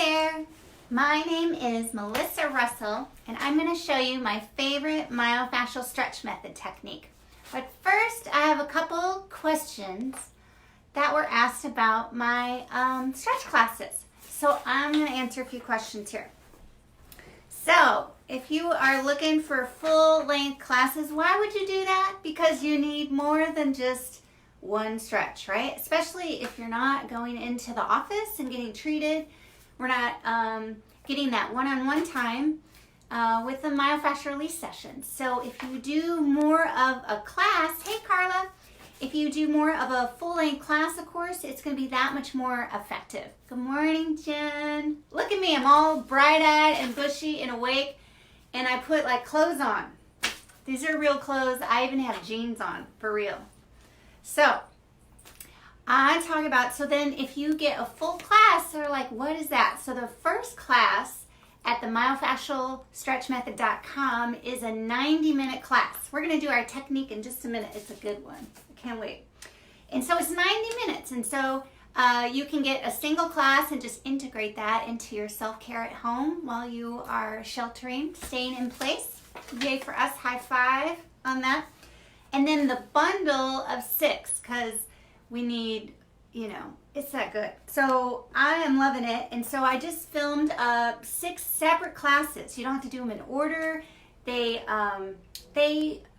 there, my name is Melissa Russell and I'm going to show you my favorite myofascial stretch method technique. But first I have a couple questions that were asked about my stretch classes. So I'm going to answer a few questions here. So if you are looking for full length classes, why would you do that? Because you need more than just one stretch, right? Especially if you're not going into the office and getting treated. We're not getting that one-on-one time with the myofascial release session. So if you do more of a class, hey Carla, if you do more of a full-length class, of course, it's going to be that much more effective. Good morning, Jen. Look at me, I'm all bright-eyed and bushy and awake, and I put like clothes on. These are real clothes. I even have jeans on, for real. So I talk about, so then if you get a full class, they're like, what is that? So the first class at the myofascialstretchmethod.com is a 90-minute class. We're going to do our technique in just a minute. It's a good one. I can't wait. And so it's 90 minutes. And so you can get a single class and just integrate that into your self-care at home while you are sheltering, staying in place. Yay for us. High five on that. And then the bundle of 6, because we need, it's that good. So I am loving it. And so I just filmed 6 separate classes. You don't have to do them in order. They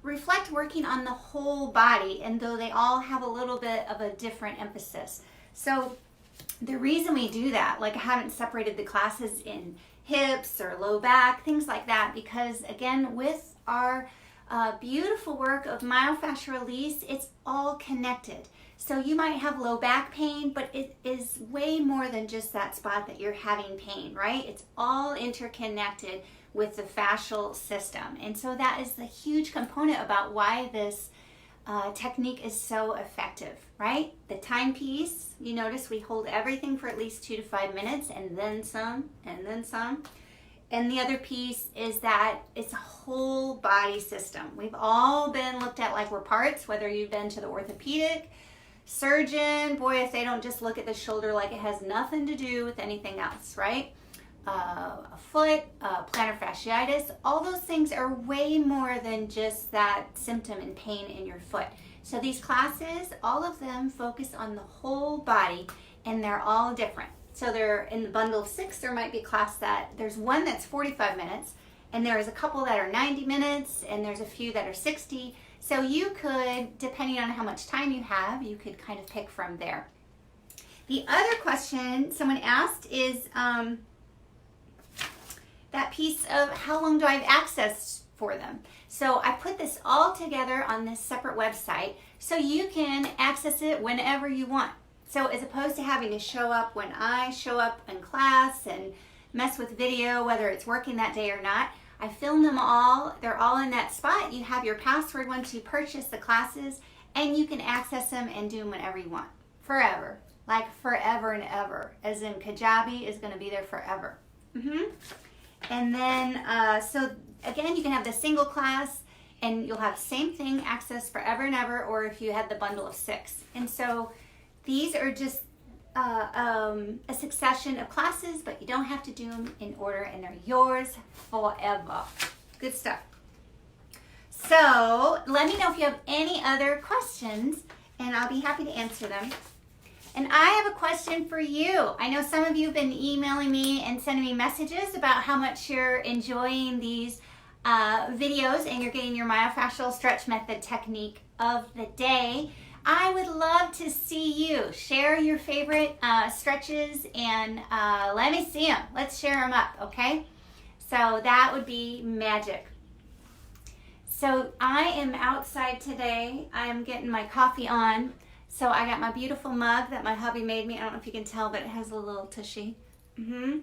reflect working on the whole body, and though they all have a little bit of a different emphasis. So the reason we do that, like I haven't separated the classes in hips or low back, things like that, because again, with our beautiful work of myofascial release, it's all connected. So you might have low back pain, but it is way more than just that spot that you're having pain, right? It's all interconnected with the fascial system. And so that is the huge component about why this technique is so effective, right? The timepiece, you notice we hold everything for at least 2 to 5 minutes and then some, and then some. And the other piece is that it's a whole body system. We've all been looked at like we're parts, whether you've been to the orthopedic surgeon, boy, if they don't just look at the shoulder like it has nothing to do with anything else, right? A foot, plantar fasciitis, all those things are way more than just that symptom and pain in your foot. So these classes, all of them focus on the whole body, and they're all different. So they're in the bundle of 6, there might be a class there's one that's 45 minutes, and there's a couple that are 90 minutes, and there's a few that are 60. So you could, depending on how much time you have, you could kind of pick from there. The other question someone asked is that piece of how long do I have access for them? So I put this all together on this separate website so you can access it whenever you want. So as opposed to having to show up when I show up in class and mess with video, whether it's working that day or not, I film them all. They're all in that spot. You have your password once you purchase the classes, and you can access them and do them whenever you want. Forever. Like forever and ever. As in Kajabi is going to be there forever. And then, so again, you can have the single class, and you'll have the same thing, access forever and ever, or if you had the bundle of 6. And so these are just a succession of classes, but you don't have to do them in order, and they're yours forever. Good stuff. So let me know if you have any other questions, and I'll be happy to answer them. And I have a question for you. I know some of you have been emailing me and sending me messages about how much you're enjoying these videos, and you're getting your myofascial stretch method technique of the day. I would love to see you share your favorite stretches, and let me see them. Let's share them up, okay? So that would be magic. So I am outside today. I'm getting my coffee on. So I got my beautiful mug that my hubby made me. I don't know if you can tell, but it has a little tushy. And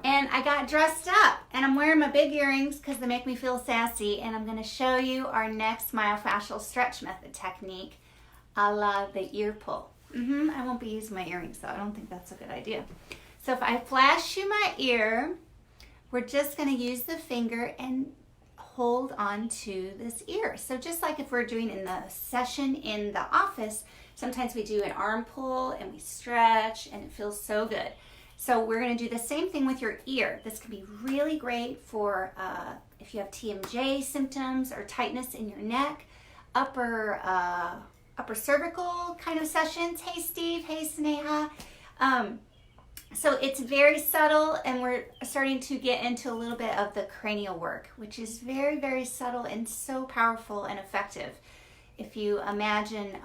I got dressed up, and I'm wearing my big earrings because they make me feel sassy, and I'm going to show you our next myofascial stretch method technique, a la the ear pull. I won't be using my earrings, though. I don't think that's a good idea. So if I flash you my ear, we're just going to use the finger and hold on to this ear. So just like if we're doing in the session in the office, sometimes we do an arm pull and we stretch, and it feels so good. So we're going to do the same thing with your ear. This can be really great for if you have TMJ symptoms or tightness in your neck, upper cervical kind of sessions. Hey Steve, hey Sneha. So it's very subtle, and we're starting to get into a little bit of the cranial work, which is very, very subtle and so powerful and effective. If you imagine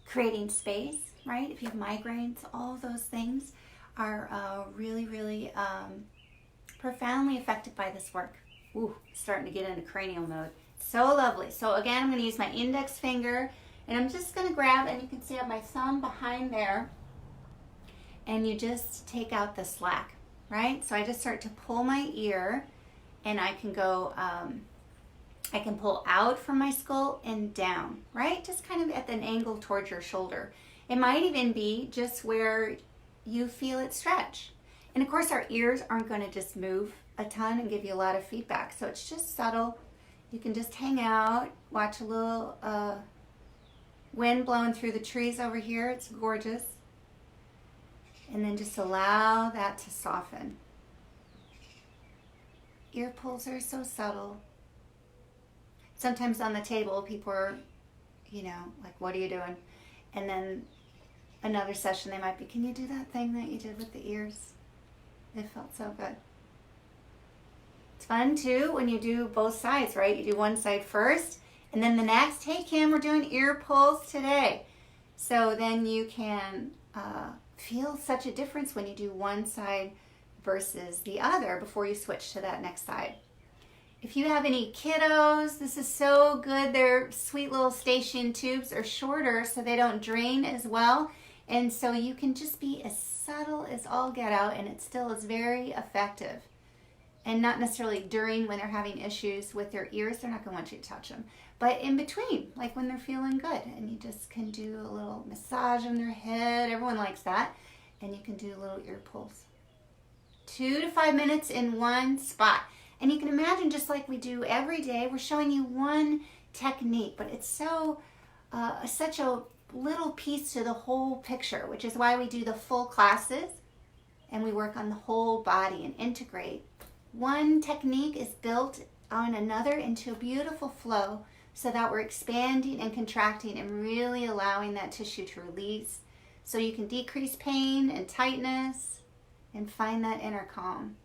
creating space, right? If you have migraines, all of those things are really, really profoundly affected by this work. Ooh, starting to get into cranial mode. So lovely. So again, I'm going to use my index finger, and I'm just going to grab, and you can see I have my thumb behind there, and you just take out the slack, right? So I just start to pull my ear, and I can go, I can pull out from my skull and down, right? Just kind of at an angle towards your shoulder. It might even be just where you feel it stretch. And of course, our ears aren't going to just move a ton and give you a lot of feedback. So it's just subtle. You can just hang out, watch a little wind blowing through the trees over here. It's gorgeous. And then just allow that to soften. Ear pulls are so subtle. Sometimes on the table, people are, you know, like, what are you doing? And then another session, they might be, can you do that thing that you did with the ears? It felt so good. It's fun too when you do both sides, right? You do one side first, and then the next, hey Kim, we're doing ear pulls today. So then you can feel such a difference when you do one side versus the other before you switch to that next side. If you have any kiddos, this is so good. Their sweet little station tubes are shorter so they don't drain as well. And so you can just be as subtle as all get out, and it still is very effective. And not necessarily during when they're having issues with their ears, they're not going to want you to touch them. But in between, like when they're feeling good, and you just can do a little massage on their head. Everyone likes that. And you can do little ear pulls. 2 to 5 minutes in one spot. And you can imagine, just like we do every day, we're showing you one technique, but it's so such a little piece to the whole picture, which is why we do the full classes and we work on the whole body and integrate. One technique is built on another into a beautiful flow so that we're expanding and contracting and really allowing that tissue to release so you can decrease pain and tightness and find that inner calm.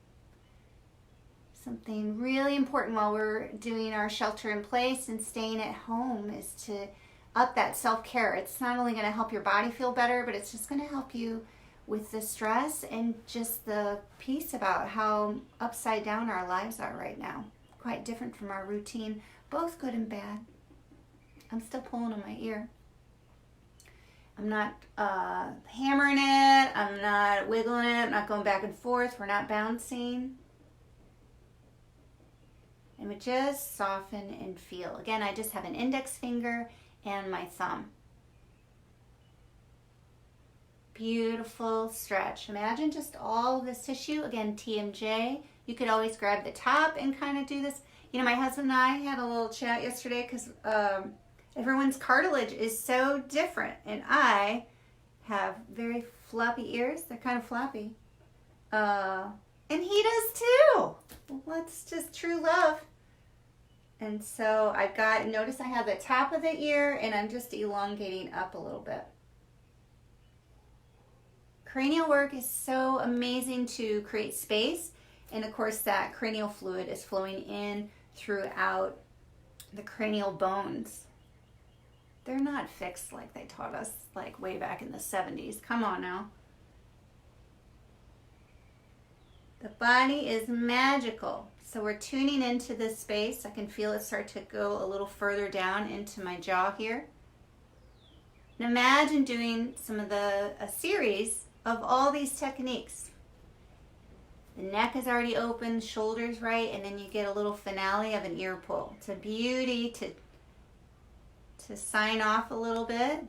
Something really important while we're doing our shelter in place and staying at home is to up that self-care. It's not only going to help your body feel better, but it's just going to help you with the stress and just the peace about how upside down our lives are right now. Quite different from our routine, both good and bad. I'm still pulling on my ear. I'm not hammering it. I'm not wiggling it. I'm not going back and forth. We're not bouncing. And we just soften and feel. Again, I just have an index finger and my thumb. Beautiful stretch. Imagine just all of this tissue. Again, TMJ. You could always grab the top and kind of do this. You know, my husband and I had a little chat yesterday because everyone's cartilage is so different. And I have very floppy ears. They're kind of floppy. And he does too. Well, that's just true love. And so I've got, notice I have the top of the ear and I'm just elongating up a little bit. Cranial work is so amazing to create space. And of course that cranial fluid is flowing in throughout the cranial bones. They're not fixed like they taught us like way back in the 70s. Come on now. The body is magical. So we're tuning into this space. I can feel it start to go a little further down into my jaw here. And imagine doing some of a series of all these techniques. The neck is already open, shoulders right, and then you get a little finale of an ear pull. It's a beauty to sign off a little bit.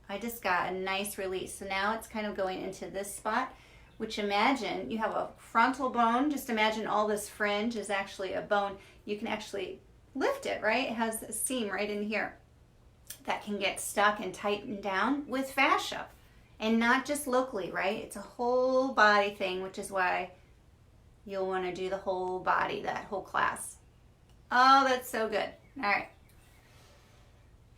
I just got a nice release. So now it's kind of going into this spot, which imagine you have a frontal bone. Just imagine all this fringe is actually a bone. You can actually lift it, right? It has a seam right in here that can get stuck and tightened down with fascia. And not just locally, right? It's a whole body thing, which is why you'll want to do the whole body, that whole class. Oh, that's so good. All right.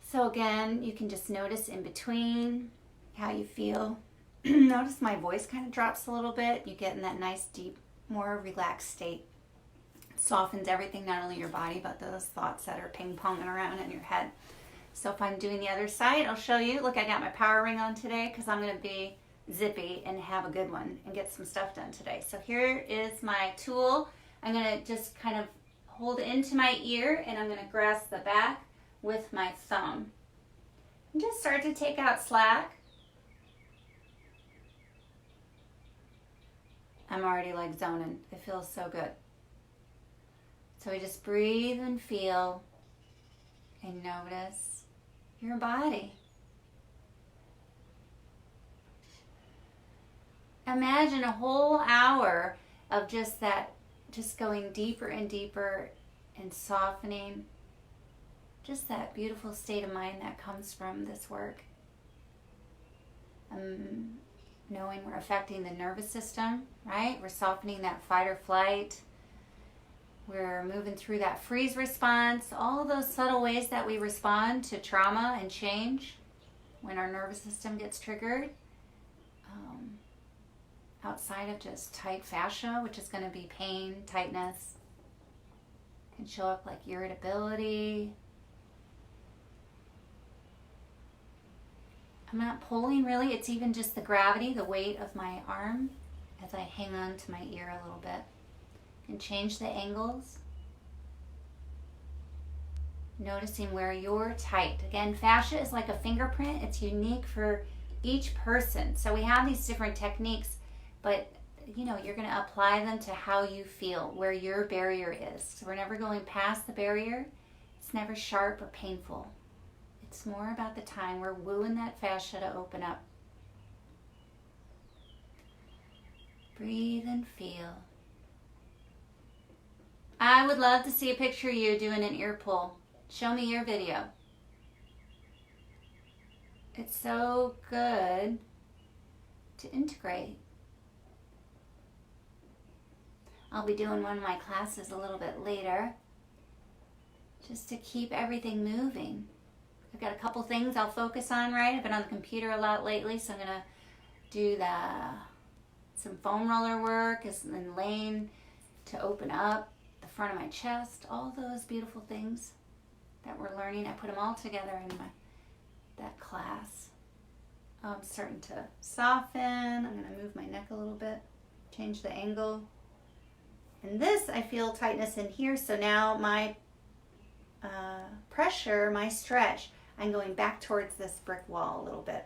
So again, you can just notice in between how you feel. Notice my voice kind of drops a little bit. You get in that nice, deep, more relaxed state. It softens everything, not only your body, but those thoughts that are ping-ponging around in your head. So if I'm doing the other side, I'll show you. Look, I got my power ring on today because I'm going to be zippy and have a good one and get some stuff done today. So here is my tool. I'm going to just kind of hold into my ear and I'm going to grasp the back with my thumb. And just start to take out slack. I'm already like zoning. It feels so good. So we just breathe and feel and notice your body. Imagine a whole hour of just that, just going deeper and deeper and softening. Just that beautiful state of mind that comes from this work. Knowing we're affecting the nervous system, right? We're softening that fight or flight. We're moving through that freeze response, all those subtle ways that we respond to trauma and change when our nervous system gets triggered. Outside of just tight fascia, which is going to be pain, tightness, can show up like irritability. I'm not pulling really, it's even just the gravity, the weight of my arm as I hang on to my ear a little bit. And change the angles. Noticing where you're tight. Again, fascia is like a fingerprint. It's unique for each person. So we have these different techniques, but you know, you're going to apply them to how you feel, where your barrier is. So we're never going past the barrier. It's never sharp or painful. It's more about the time we're wooing that fascia to open up. Breathe and feel. I would love to see a picture of you doing an ear pull. Show me your video. It's so good to integrate. I'll be doing one of my classes a little bit later, just to keep everything moving. I've got a couple things I'll focus on, right? I've been on the computer a lot lately, so I'm going to do some foam roller work and laying to open up the front of my chest, all those beautiful things that we're learning. I put them all together in that class. I'm starting to soften. I'm going to move my neck a little bit, change the angle. And this, I feel tightness in here, so now my pressure, my stretch, I'm going back towards this brick wall a little bit.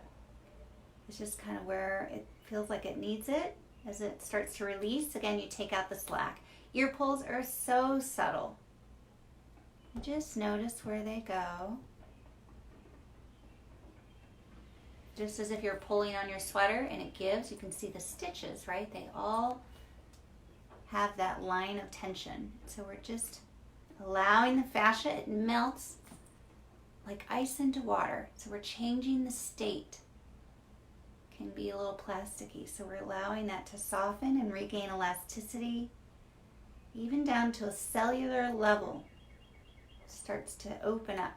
It's just kind of where it feels like it needs it. As it starts to release, again, you take out the slack. Ear pulls are so subtle. Just notice where they go. Just as if you're pulling on your sweater and it gives, you can see the stitches, right? They all have that line of tension. So we're just allowing the fascia, it melts like ice into water. So we're changing the state. Can be a little plasticky. So we're allowing that to soften and regain elasticity, even down to a cellular level. Starts to open up.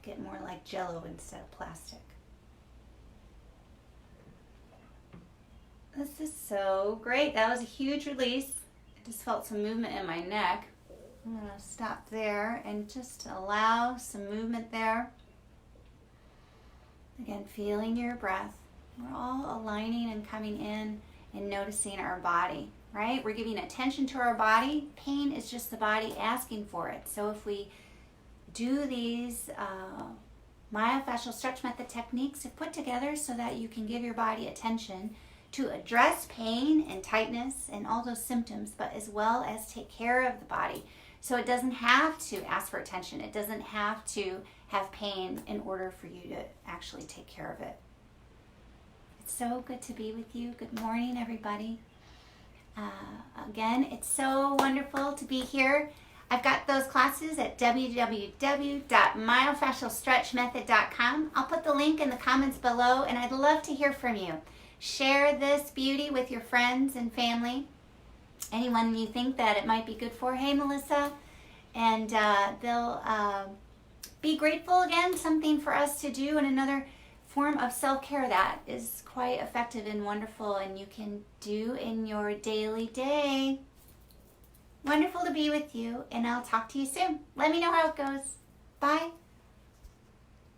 Get more like Jello instead of plastic. This is so great. That was a huge release. I just felt some movement in my neck. I'm going to stop there and just allow some movement there. Again, feeling your breath. We're all aligning and coming in and noticing our body, right? We're giving attention to our body. Pain is just the body asking for it. So if we do these myofascial stretch method techniques, if put together so that you can give your body attention to address pain and tightness and all those symptoms, but as well as take care of the body. So it doesn't have to ask for attention. It doesn't have to have pain in order for you to actually take care of it. It's so good to be with you. Good morning, everybody. Again, it's so wonderful to be here. I've got those classes at www.myofascialstretchmethod.com. I'll put the link in the comments below, and I'd love to hear from you. Share this beauty with your friends and family. Anyone you think that it might be good for, hey Melissa, and they'll be grateful again, something for us to do, and another form of self-care that is quite effective and wonderful and you can do in your daily day. Wonderful to be with you, and I'll talk to you soon. Let me know how it goes. Bye.